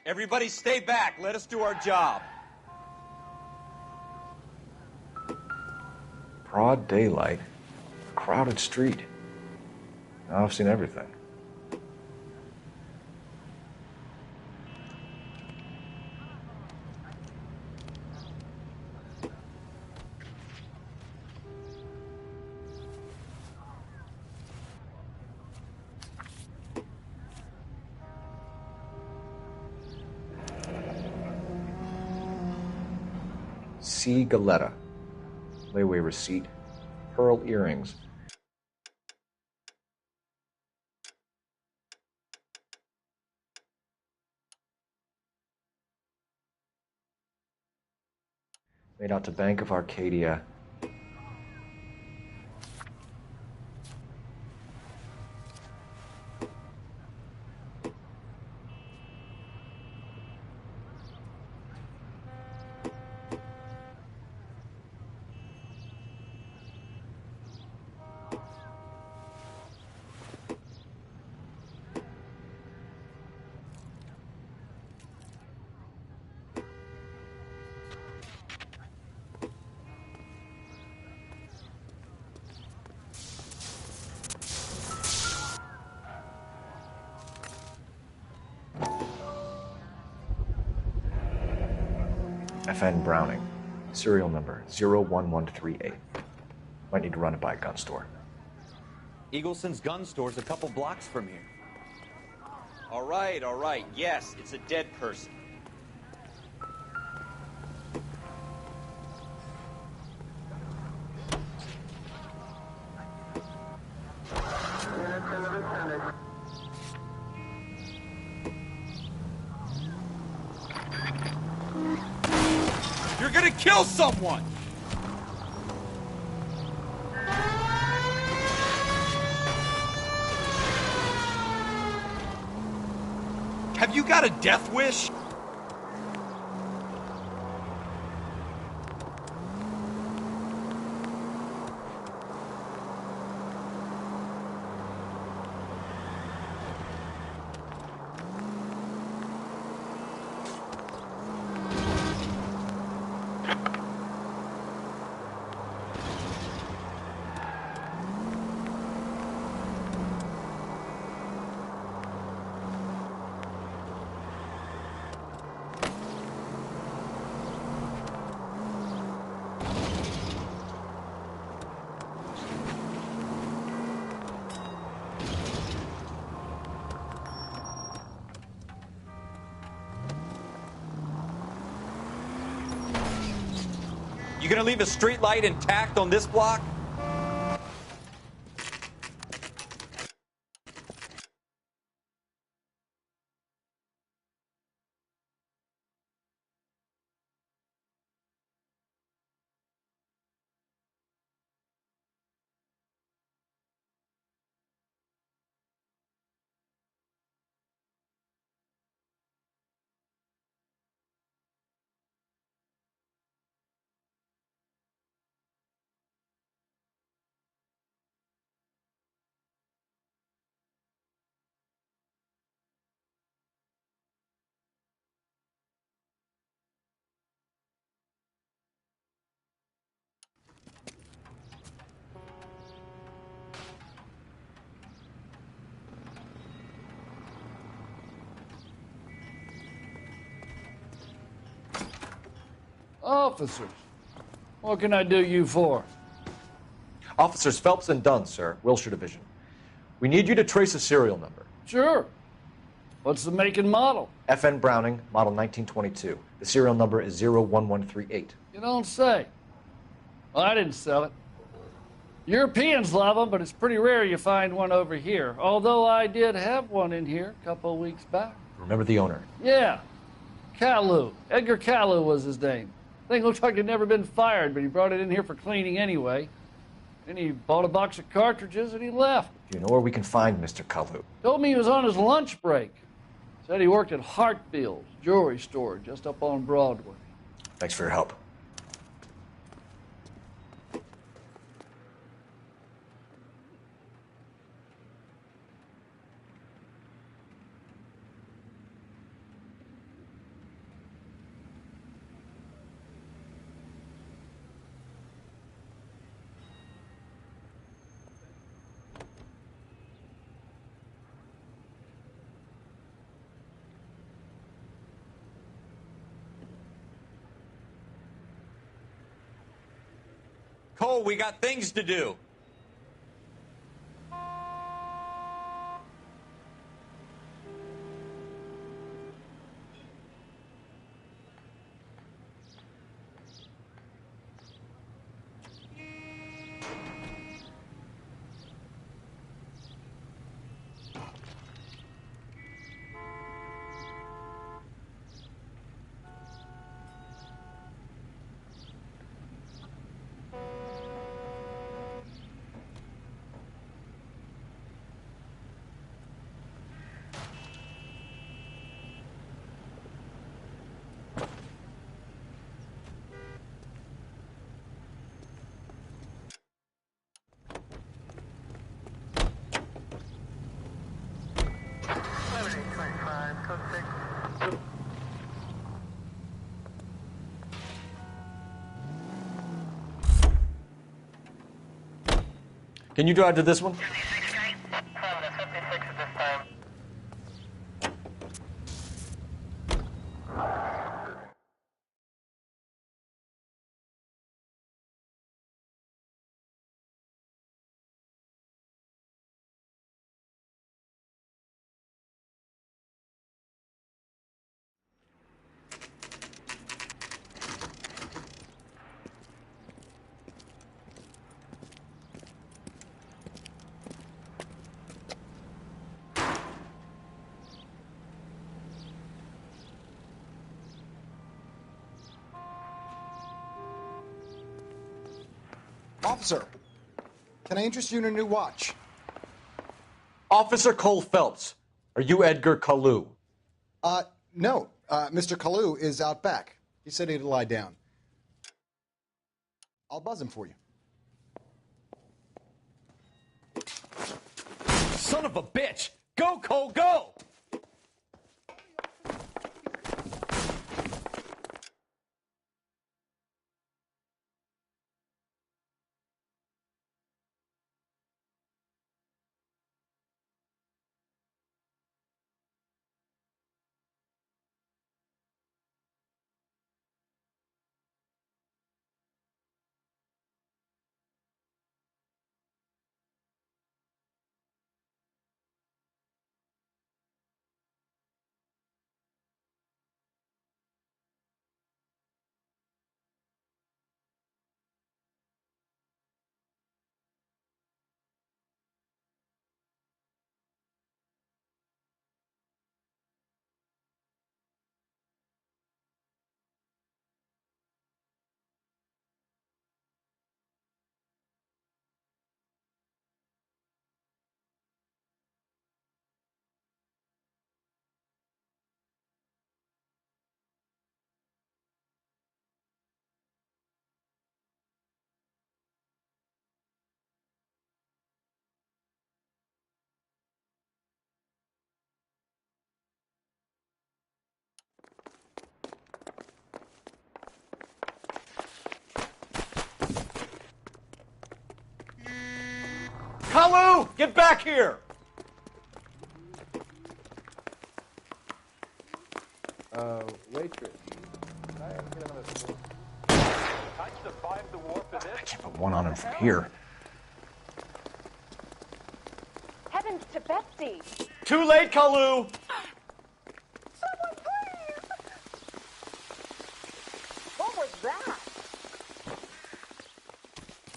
Everybody stay back. Let us do our job. Broad daylight, crowded street. Now I've seen everything. C. Galetta. Layaway receipt. Pearl earrings. Made out to Bank of Arcadia. FN Browning. Serial number 01138. Might need to run it by a gun store. Eagleson's gun store's a couple blocks from here. All right, all right. Yes, it's a dead person. You're gonna kill someone! Have you got a death wish? You gonna leave a street light intact on this block? Officers, what can I do you for? Officers Phelps and Dunn, sir, Wilshire Division. We need you to trace a serial number. Sure. What's the make and model? FN Browning, model 1922. The serial number is 01138. You don't say. Well, I didn't sell it. Europeans love them, but it's pretty rare you find one over here. Although I did have one in here a couple of weeks back. Remember the owner? Yeah. Caillou. Edgar Caillou was his name. Thing looked like it'd never been fired, but he brought it in here for cleaning anyway. Then he bought a box of cartridges and he left. Do you know where we can find Mr. Caillou? Told me he was on his lunch break. Said he worked at Hartfield's jewelry store just up on Broadway. Thanks for your help. Cole, we got things to do. Can you drive to this one? Officer, can I interest you in a new watch? Officer Cole Phelps, are you Edgar Kalu? No. Mr. Kalu is out back. He said he'd lie down. I'll buzz him for you. Son of a bitch! Go, Cole, go! Kalu, get back here! Waitress. I can't put one on him from here. Heavens to Betsy! Too late, Kalu! Someone please! What was that?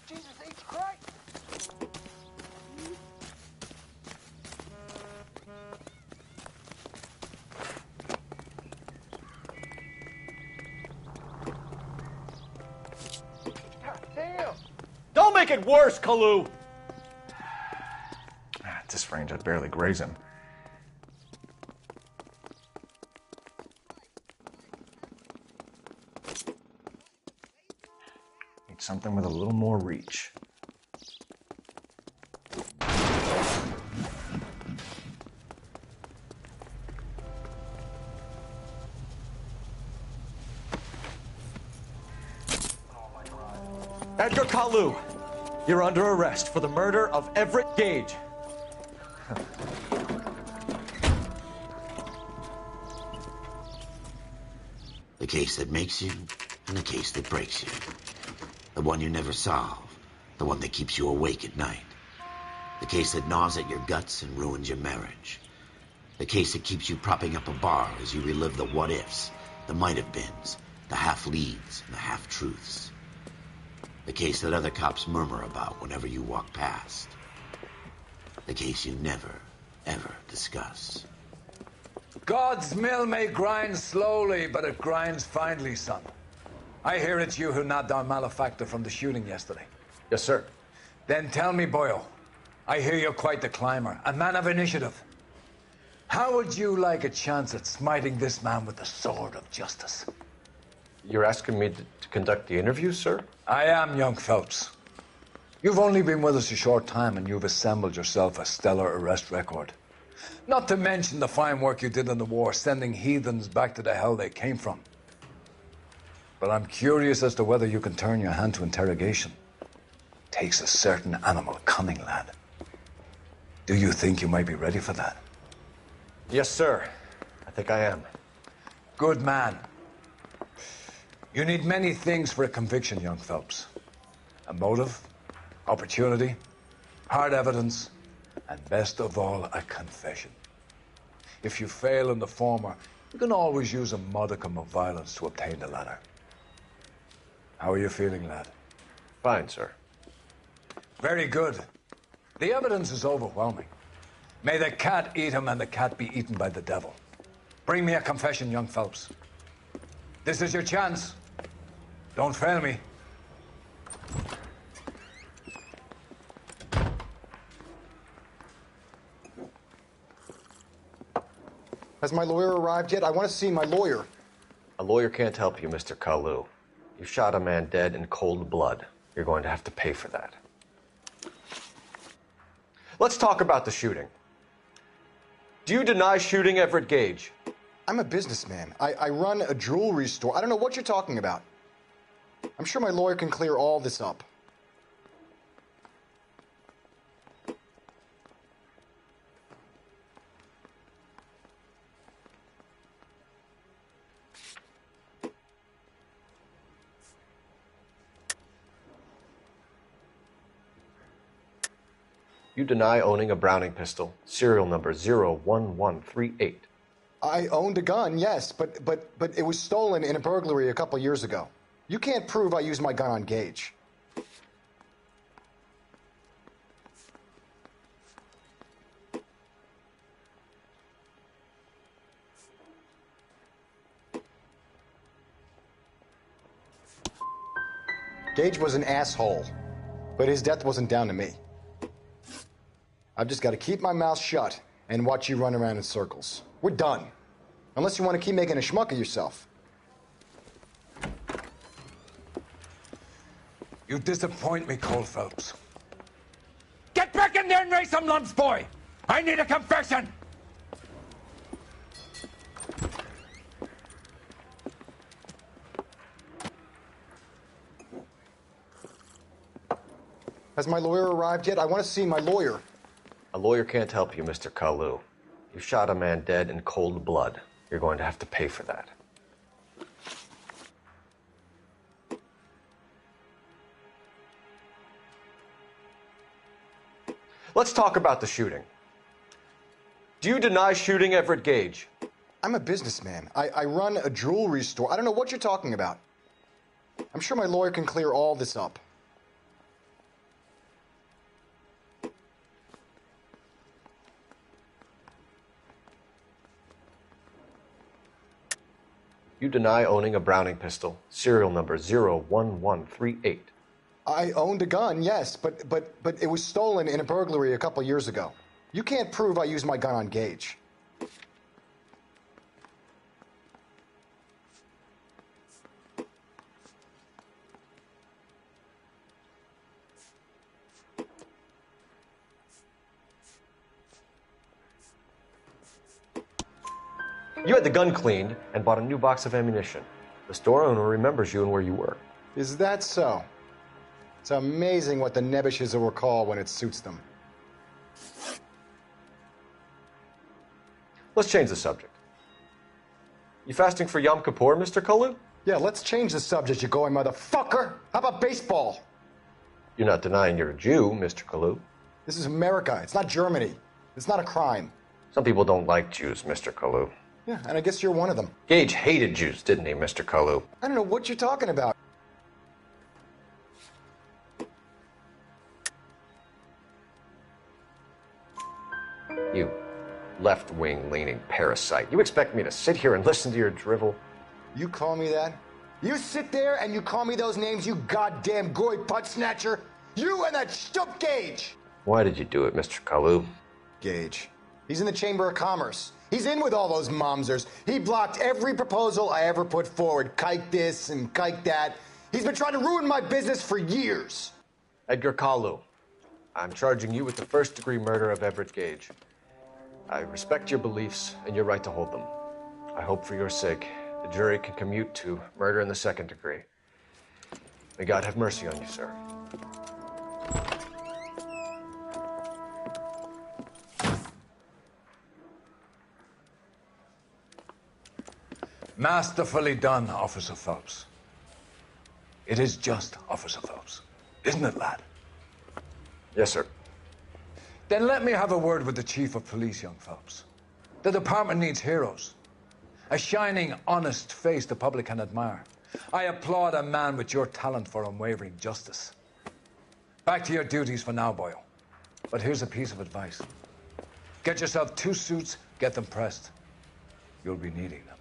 Jesus H. Christ! Don't make it worse, Kalu! At this range, I'd barely graze him. Need something with a little more reach. Edgar Kalu, you're under arrest for the murder of Everett Gage. The case that makes you and the case that breaks you. The one you never solve The one that keeps you awake at night. The case that gnaws at your guts and ruins your marriage. The case that keeps you propping up a bar as you relive the what-ifs, the might-have-beens, the half-leads, and the half-truths. The case that other cops murmur about whenever you walk past. The case you never, ever discuss. God's mill may grind slowly, but it grinds finely, son. I hear it's you who nabbed our malefactor from the shooting yesterday. Yes, sir. Then tell me, Boyle, I hear you're quite the climber, a man of initiative. How would you like a chance at smiting this man with the sword of justice? You're asking me to conduct the interview, sir? I am, young Phelps. You've only been with us a short time, and you've assembled yourself a stellar arrest record. Not to mention the fine work you did in the war, sending heathens back to the hell they came from. But I'm curious as to whether you can turn your hand to interrogation. Takes a certain animal cunning, lad. Do you think you might be ready for that? Yes, sir. I think I am. Good man. You need many things for a conviction, young Phelps. A motive, opportunity, hard evidence, and best of all, a confession. If you fail in the former, you can always use a modicum of violence to obtain the latter. How are you feeling, lad? Fine, sir. Very good. The evidence is overwhelming. May the cat eat him and the cat be eaten by the devil. Bring me a confession, young Phelps. This is your chance. Don't fail me. Has my lawyer arrived yet? I want to see my lawyer. A lawyer can't help you, Mr. Kalu. You shot a man dead in cold blood. You're going to have to pay for that. Let's talk about the shooting. Do you deny shooting Everett Gage? I'm a businessman. I run a jewelry store. I don't know what you're talking about. I'm sure my lawyer can clear all this up. You deny owning a Browning pistol, serial number 01138. I owned a gun, yes, but it was stolen in a burglary a couple years ago. You can't prove I used my gun on Gage. Gage was an asshole, but his death wasn't down to me. I've just got to keep my mouth shut and watch you run around in circles. We're done. Unless you want to keep making a schmuck of yourself. You disappoint me, Cole Phelps. Get back in there and raise some lumps, boy! I need a confession! Has my lawyer arrived yet? I want to see my lawyer. A lawyer can't help you, Mr. Kalu. You shot a man dead in cold blood. You're going to have to pay for that. Let's talk about the shooting. Do you deny shooting Everett Gage? I'm a businessman. I run a jewelry store. I don't know what you're talking about. I'm sure my lawyer can clear all this up. You deny owning a Browning pistol, serial number 01138. I owned a gun, yes, but it was stolen in a burglary a couple years ago. You can't prove I used my gun on Gage. You had the gun cleaned and bought a new box of ammunition. The store owner remembers you and where you were. Is that so? It's amazing what the Nebushes will recall when it suits them. Let's change the subject. You fasting for Yom Kippur, Mr. Kalu? Yeah, let's change the subject, you going motherfucker. How about baseball? You're not denying you're a Jew, Mr. Kalu. This is America. It's not Germany. It's not a crime. Some people don't like Jews, Mr. Kalu. Yeah, and I guess you're one of them. Gage hated Jews, didn't he, Mr. Kalu? I don't know what you're talking about. You left-wing leaning parasite. You expect me to sit here and listen to your drivel? You call me that? You sit there and you call me those names, you goddamn goy putt snatcher? You and that shtup Gage! Why did you do it, Mr. Kalu? Gage. He's in the Chamber of Commerce. He's in with all those momsers. He blocked every proposal I ever put forward. Kike this and kike that. He's been trying to ruin my business for years. Edgar Kalu, I'm charging you with the first-degree murder of Everett Gage. I respect your beliefs and your right to hold them. I hope for your sake the jury can commute to murder in the second degree. May God have mercy on you, sir. Masterfully done, Officer Phelps. It is just, Officer Phelps. Isn't it, lad? Yes, sir. Then let me have a word with the Chief of Police, young Phelps. The department needs heroes. A shining, honest face the public can admire. I applaud a man with your talent for unwavering justice. Back to your duties for now, Boyle. But here's a piece of advice. Get yourself 2 suits, get them pressed. You'll be needing them.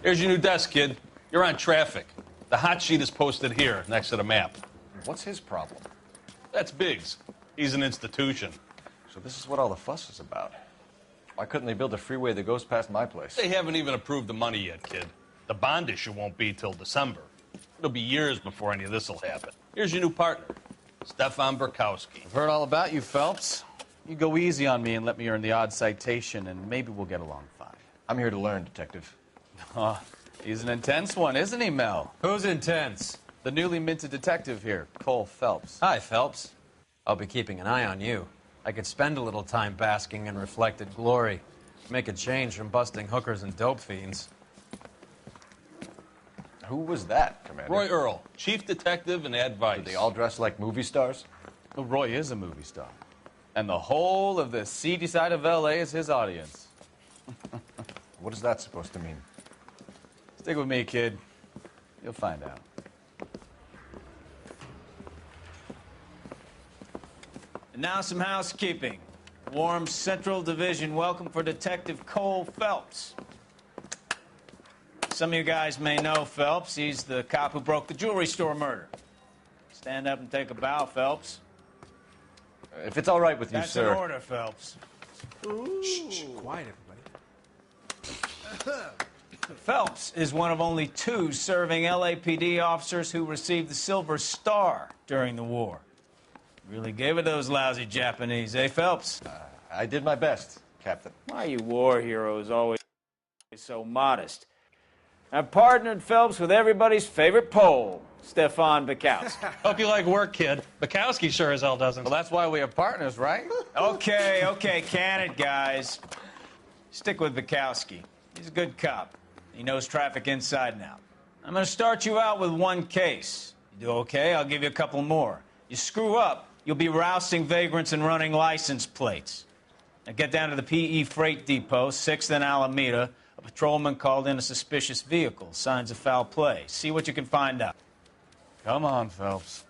Here's your new desk, kid. You're on traffic. The hot sheet is posted here, next to the map. What's his problem? That's Biggs. He's an institution. So this is what all the fuss is about. Why couldn't they build a freeway that goes past my place? They haven't even approved the money yet, kid. The bond issue won't be till December. It'll be years before any of this will happen. Here's your new partner, Stefan Burkowski. I've heard all about you, Phelps. You go easy on me and let me earn the odd citation, and maybe we'll get along fine. I'm here to learn, Detective. Oh, he's an intense one, isn't he, Mel? Who's intense? The newly minted detective here, Cole Phelps. Hi, Phelps. I'll be keeping an eye on you. I could spend a little time basking in reflected glory. Make a change from busting hookers and dope fiends. Who was that, Commander? Roy Earl, chief detective and advice. Do they all dress like movie stars? Well, Roy is a movie star. And the whole of the seedy side of L.A. is his audience. What is that supposed to mean? Stick with me, kid. You'll find out. And now some housekeeping. Warm Central Division welcome for Detective Cole Phelps. Some of you guys may know Phelps. He's the cop who broke the jewelry store murder. Stand up and take a bow, Phelps. If it's all right with you, That's sir. an order, Phelps. Shh, quiet, everybody. Phelps is one of only 2 serving LAPD officers who received the Silver Star during the war. Really gave it to those lousy Japanese, eh, Phelps? I did my best, Captain. Why are you war heroes always so modest? I've partnered Phelps with everybody's favorite Pole, Stefan Burkowski. Hope you like work, kid. Bukowski sure as hell doesn't. Well, that's why we have partners, right? Okay, can it, guys. Stick with Burkowski. He's a good cop. He knows traffic inside and out. I'm going to start you out with 1 case. You do okay, I'll give you a couple more. You screw up, you'll be rousting vagrants and running license plates. Now get down to the PE Freight Depot, 6th and Alameda. A patrolman called in a suspicious vehicle. Signs of foul play. See what you can find out. Come on, Phelps.